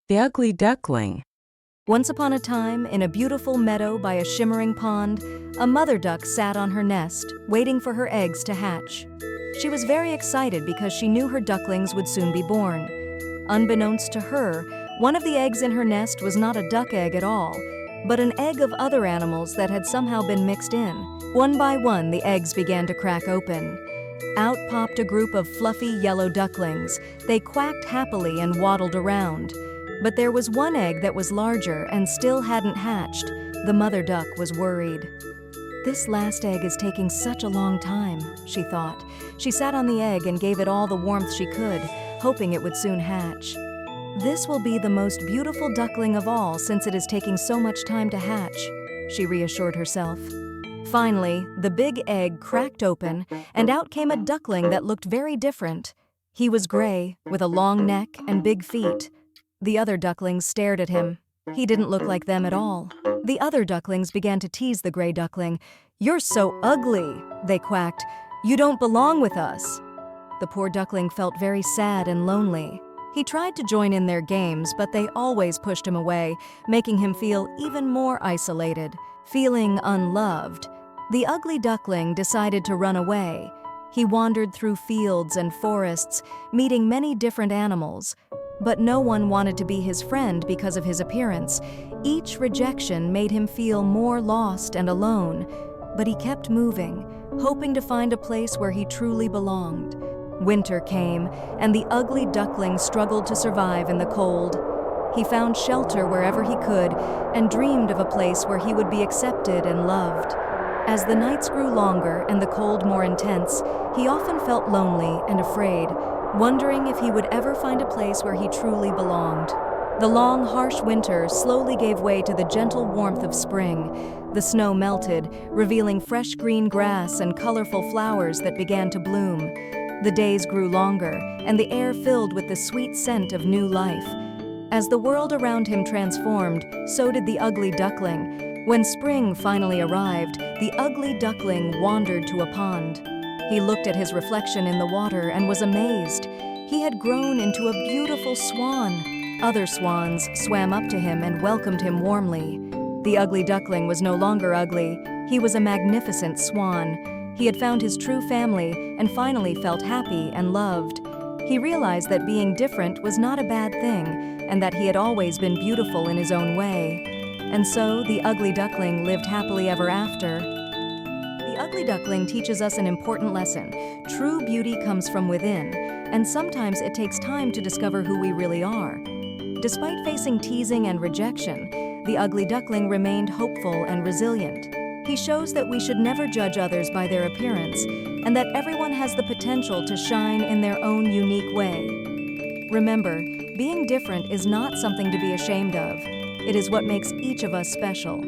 The Ugly Duckling. Once upon a time, in a beautiful meadow by a shimmering pond, a mother duck sat on her nest, waiting for her eggs to hatch. She was very excited because she knew her ducklings would soon be born. Unbeknownst to her, one of the eggs in her nest was not a duck egg at all, but an egg of other animals that had somehow been mixed in. One by one, the eggs began to crack open. Out popped a group of fluffy yellow ducklings. They quacked happily and waddled around. But there was one egg that was larger and still hadn't hatched. The mother duck was worried. "This last egg is taking such a long time," she thought. She sat on the egg and gave it all the warmth she could, hoping it would soon hatch. "This will be the most beautiful duckling of all since it is taking so much time to hatch," she reassured herself. Finally, the big egg cracked open, and out came a duckling that looked very different. He was gray, with a long neck and big feet. The other ducklings stared at him. He didn't look like them at all. The other ducklings began to tease the gray duckling. "You're so ugly," they quacked. "You don't belong with us." The poor duckling felt very sad and lonely. He tried to join in their games, but they always pushed him away, making him feel even more isolated. Feeling unloved, the ugly duckling decided to run away. He wandered through fields and forests, meeting many different animals. But no one wanted to be his friend because of his appearance. Each rejection made him feel more lost and alone. But he kept moving, hoping to find a place where he truly belonged. Winter came, and the ugly duckling struggled to survive in the cold. He found shelter wherever he could and dreamed of a place where he would be accepted and loved. As the nights grew longer and the cold more intense, he often felt lonely and afraid, wondering if he would ever find a place where he truly belonged. The long, harsh winter slowly gave way to the gentle warmth of spring. The snow melted, revealing fresh green grass and colorful flowers that began to bloom. The days grew longer, and the air filled with the sweet scent of new life. As the world around him transformed, so did the ugly duckling. When spring finally arrived, the ugly duckling wandered to a pond. He looked at his reflection in the water and was amazed. He had grown into a beautiful swan. Other swans swam up to him and welcomed him warmly. The ugly duckling was no longer ugly. He was a magnificent swan. He had found his true family and finally felt happy and loved. He realized that being different was not a bad thing and that he had always been beautiful in his own way. And so the ugly duckling lived happily ever after. The ugly duckling teaches us an important lesson. True beauty comes from within, and sometimes it takes time to discover who we really are. Despite facing teasing and rejection, the ugly duckling remained hopeful and resilient. He shows that we should never judge others by their appearance, and that everyone has the potential to shine in their own unique way. Remember, being different is not something to be ashamed of. It is what makes each of us special.